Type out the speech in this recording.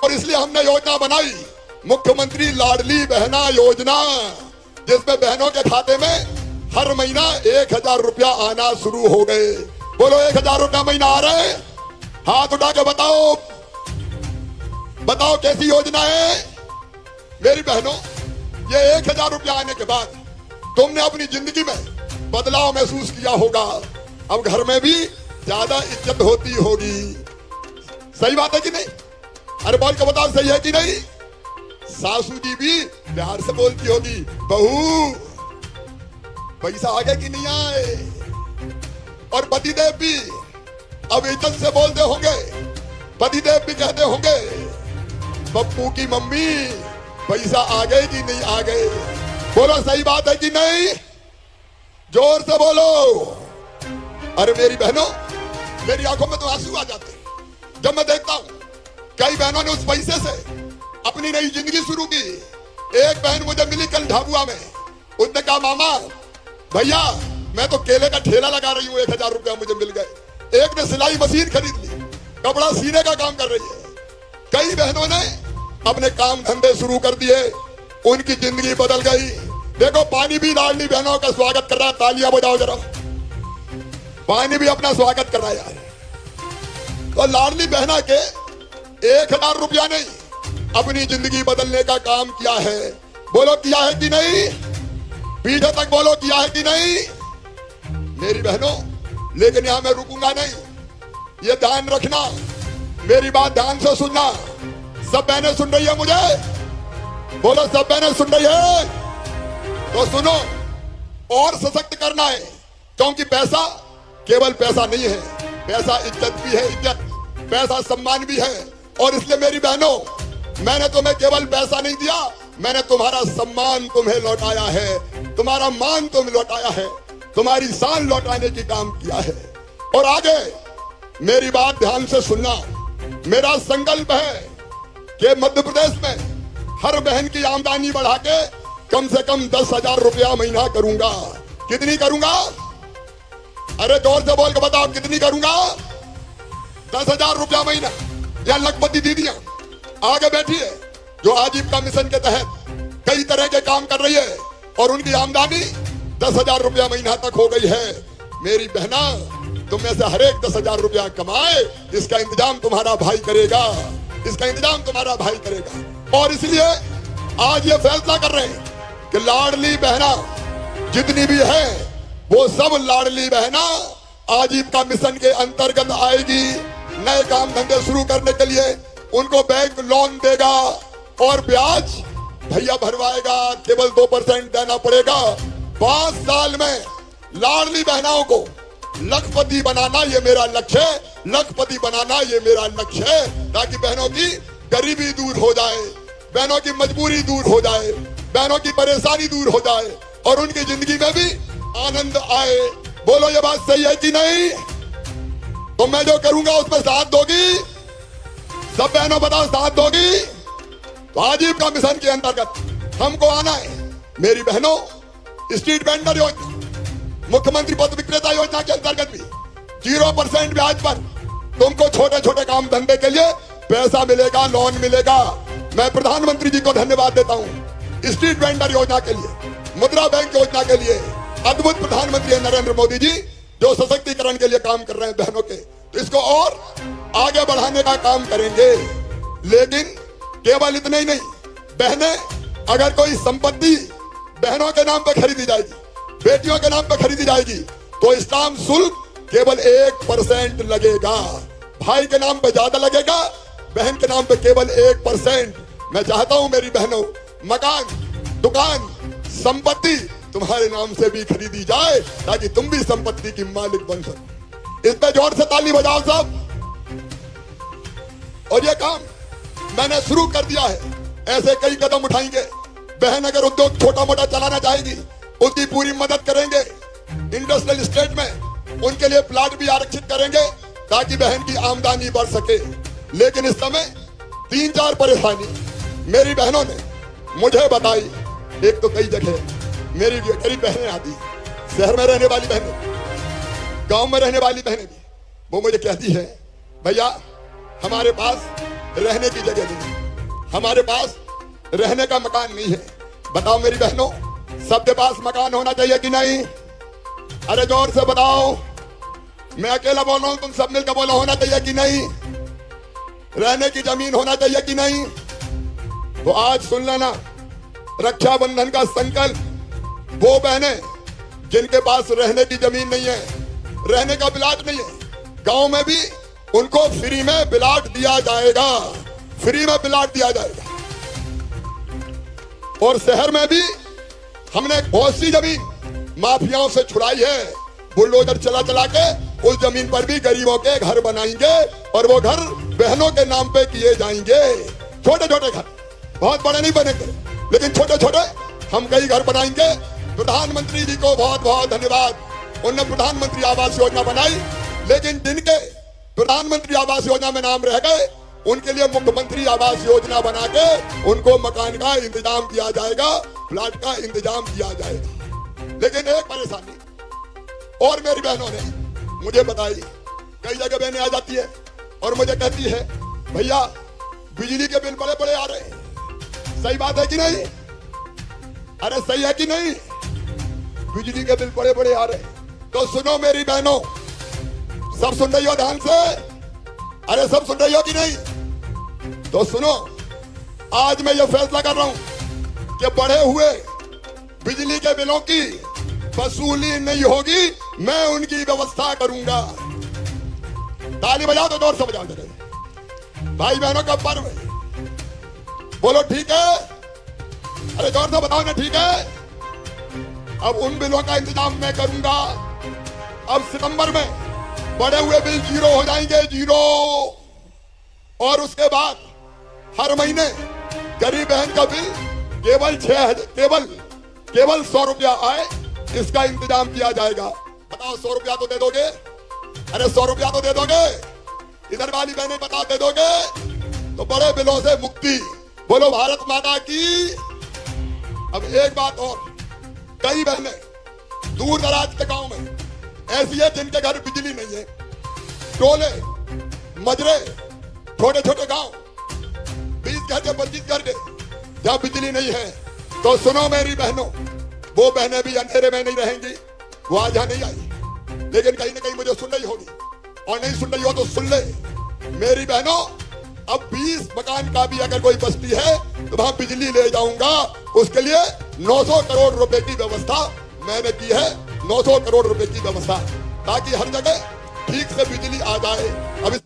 और इसलिए हमने योजना बनाई मुख्यमंत्री लाडली बहना योजना, जिसमें बहनों के खाते में हर महीना 1000 रुपया आना शुरू हो गए। बोलो 1000 रुपया महीना आ रहे हैं? हाथ उठा के बताओ, बताओ कैसी योजना है मेरी बहनों। ये 1000 रुपया आने के बाद तुमने अपनी जिंदगी में बदलाव महसूस किया होगा। अब घर में भी ज्यादा इज्जत होती होगी। सही बात है कि नहीं? अरे बोल के बताओ, सही है कि नहीं? सासू जी भी प्यार से बोलती होगी, बहू पैसा आगे कि नहीं आए। और पतिदेव भी अब इज्जत से बोलते होंगे, पतिदेव भी कहते होंगे, पप्पू की मम्मी पैसा आ गए कि नहीं आ गए। बोलो सही बात है कि नहीं? जोर से बोलो। अरे मेरी बहनों, मेरी आंखों में तो आंसू आ जाते हैं जब मैं देखता हूं कई बहनों ने उस पैसे से अपनी नई जिंदगी शुरू की। एक बहन मुझे मिली कल झाबुआ में, उसने कहा मामा भैया मैं तो केले का ठेला लगा रही हूँ, 1000 रुपया मुझे मिल गए। एक ने सिलाई मशीन खरीद ली, कपड़ा सीने का काम कर रही है। कई बहनों ने अपने काम धंधे शुरू कर दिए, उनकी जिंदगी बदल गई। देखो पानी भी लाडली बहनों का स्वागत कर रहा है, तालियां बजाओ जरा। पानी भी अपना स्वागत कर रहा है यार। तो लाडली बहना के 1000 रुपया नहीं, अपनी जिंदगी बदलने का काम किया है। बोलो किया है कि नहीं? पीछे तक बोलो किया है कि नहीं मेरी बहनों। लेकिन यहां मैं रुकूंगा नहीं, ये ध्यान रखना, मेरी बात ध्यान से सुनना। सब बहनें सुन रही है मुझे? बोलो सब बहनें सुन रही है? तो सुनो, और सशक्त करना है, क्योंकि पैसा केवल पैसा नहीं है, पैसा इज्जत भी है, इज्जत, पैसा सम्मान भी है। और इसलिए मेरी बहनों, मैंने तुम्हें केवल पैसा नहीं दिया, मैंने तुम्हारा सम्मान तुम्हें लौटाया है, तुम्हारा मान तुम लौटाया है, तुम्हारी शान लौटाने की काम किया है। और आगे मेरी बात ध्यान से सुनना, मेरा संकल्प है कि मध्य प्रदेश में हर बहन की आमदनी बढ़ा के कम से कम 10,000 रुपया महीना करूंगा। कितनी करूंगा? अरे जोर से बोल के बताओ, कितनी करूंगा? 10,000 रुपया महीना। या लखपति दीदियां आगे बैठी है जो आजीविका मिशन के तहत कई तरह के काम कर रही है और उनकी आमदनी 10,000 रुपया महीना तक हो गई है। मेरी बहना, तुम में से हर एक 10,000 रुपया कमाए, इसका इंतजाम तुम्हारा भाई करेगा, इसका इंतजाम तुम्हारा भाई करेगा। और इसलिए आज ये फैसला कर रहे हैं कि लाडली बहना जितनी भी है वो सब लाडली बहना आजीविका मिशन के अंतर्गत आएगी। नए काम धंधे शुरू करने के लिए उनको बैंक लोन देगा और ब्याज भैया भरवाएगा, केवल 2% देना पड़ेगा। 5 साल में लाडली बहनाओं को लखपति बनाना ये मेरा लक्ष्य है, लखपति बनाना ये मेरा लक्ष्य है, ताकि बहनों की गरीबी दूर हो जाए, बहनों की मजबूरी दूर हो जाए, बहनों की परेशानी दूर हो जाए और उनकी जिंदगी में भी आनंद आए। बोलो ये बात सही है कि नहीं? तो मैं जो करूंगा उसमें साथ दोगी? सब बहनों बताओ, साथ दोगी? तो आजीविका मिशन के अंतर्गत हमको आना है मेरी बहनों। स्ट्रीट वेंडर योजना, मुख्यमंत्री पथ विक्रेता योजना के अंतर्गत भी 0% ब्याज पर तुमको छोटे छोटे काम धंधे के लिए पैसा मिलेगा, लोन मिलेगा। मैं प्रधानमंत्री जी को धन्यवाद देता हूं स्ट्रीट वेंडर योजना के लिए, मुद्रा बैंक योजना के लिए। अद्भुत प्रधानमंत्री नरेंद्र मोदी जी जो सशक्तिकरण के लिए काम कर रहे हैं बहनों के, तो इसको और आगे बढ़ाने का काम करेंगे। लेकिन केवल इतने ही नहीं, बहनें अगर कोई संपत्ति बहनों के नाम पे खरीदी जाएगी, बेटियों के नाम पे खरीदी जाएगी, तो स्टाम्प शुल्क केवल 1% लगेगा। भाई के नाम पे ज्यादा लगेगा, बहन के नाम पे केवल 1%। मैं चाहता हूं मेरी बहनों, मकान, दुकान, संपत्ति तुम्हारे नाम से भी खरीदी जाए, ताकि तुम भी संपत्ति की मालिक बन सको। इस पे जोर से ताली बजाओ सब। और ये काम मैंने शुरू कर दिया है, ऐसे कई कदम उठाएंगे। बहन अगर उद्योग छोटा मोटा चलाना चाहेगी, उसकी पूरी मदद करेंगे। इंडस्ट्रियल स्टेट में उनके लिए प्लाट भी आरक्षित करेंगे, ताकि बहन की आमदनी बढ़ सके। लेकिन इस समय 3-4 परेशानी मेरी बहनों ने मुझे बताई। एक तो कई जगह मेरी गरीब बहनें आती, शहर में रहने वाली बहनें, गांव में रहने वाली बहनें भी, वो मुझे कहती है भैया हमारे पास रहने की जगह नहीं, हमारे पास रहने का मकान नहीं है। बताओ मेरी बहनों, सबके पास मकान होना चाहिए कि नहीं? अरे जोर से बताओ। मैं अकेला बोल रहा हूं, तुम सब मिलकर बोलो, होना चाहिए कि नहीं? रहने की जमीन होना चाहिए कि नहीं? तो आज सुन लेना, रक्षाबंधन का संकल्प वो बहने जिनके पास रहने की जमीन नहीं है, रहने का प्लाट नहीं है, गांव में भी उनको फ्री में प्लाट दिया जाएगा, फ्री में प्लाट दिया जाएगा। और शहर में भी हमने बहुत सी जमीन माफियाओं से छुड़ाई है, बुलडोजर चला चला के उस जमीन पर भी गरीबों के घर बनाएंगे और वो घर बहनों के नाम पे किए जाएंगे। छोटे छोटे घर, बहुत बड़े नहीं बनेंगे, लेकिन छोटे छोटे हम कई घर बनाएंगे। प्रधानमंत्री जी को बहुत बहुत धन्यवाद, उन्होंने प्रधानमंत्री आवास योजना बनाई, लेकिन जिनके प्रधानमंत्री आवास योजना में नाम रह गए उनके लिए मुख्यमंत्री आवास योजना बना के उनको मकान का इंतजाम किया जाएगा, फ्लैट का इंतजाम किया जाएगा। लेकिन एक परेशानी और मेरी बहनों ने मुझे बताई, कई जगह बहनें आ जाती है और मुझे कहती है भैया बिजली के बिल बड़े बड़े आ रहे हैं। सही बात है कि नहीं? अरे सही है कि नहीं? बिजली के बिल बड़े बड़े आ रहे हैं। तो सुनो मेरी बहनों, सब सुन रही हो ध्यान से? अरे सब सुन रही हो कि नहीं? तो सुनो, आज मैं ये फैसला कर रहा हूं कि बढ़े हुए बिजली के बिलों की वसूली नहीं होगी, मैं उनकी व्यवस्था करूंगा। ताली बजाओ तो जोर से बजाओ जरा। भाई बहनों का पर्व है, बोलो ठीक है? अरे जोर से बताओ ना, ठीक है? अब उन बिलों का इंतजाम मैं करूंगा। अब सितंबर में बढ़े हुए बिल जीरो हो जाएंगे, जीरो। और उसके बाद हर महीने गरीब बहन का बिल केवल 100 रुपया आए, इसका इंतजाम किया जाएगा। बताओ 100 रुपया तो दे दोगे? अरे 100 रुपया तो दे दोगे? इधर वाली बहनें बताओ, दे दोगे? तो बड़े बिलों से मुक्ति। बोलो भारत माता की। अब एक बात और, कई बहनें दूर दराज के गांव में ऐसी है जिनके घर बिजली नहीं है, टोले मजरे छोटे छोटे गांव 20 घर के 25 घर के जहां बिजली नहीं है। तो सुनो मेरी बहनों, वो बहनें भी अंधेरे में नहीं रहेंगी। वो आज यहां नहीं आई, लेकिन कहीं ना कहीं मुझे सुन रही होगी, और नहीं सुन रही हो तो सुन ले मेरी बहनों। अब 20 मकान का भी अगर कोई बस्ती है तो वहां बिजली ले जाऊंगा। उसके लिए 900 करोड़ रुपए की व्यवस्था मैंने की है, 900 करोड़ रुपए की व्यवस्था, ताकि हर जगह ठीक से बिजली आ जाए। अब इस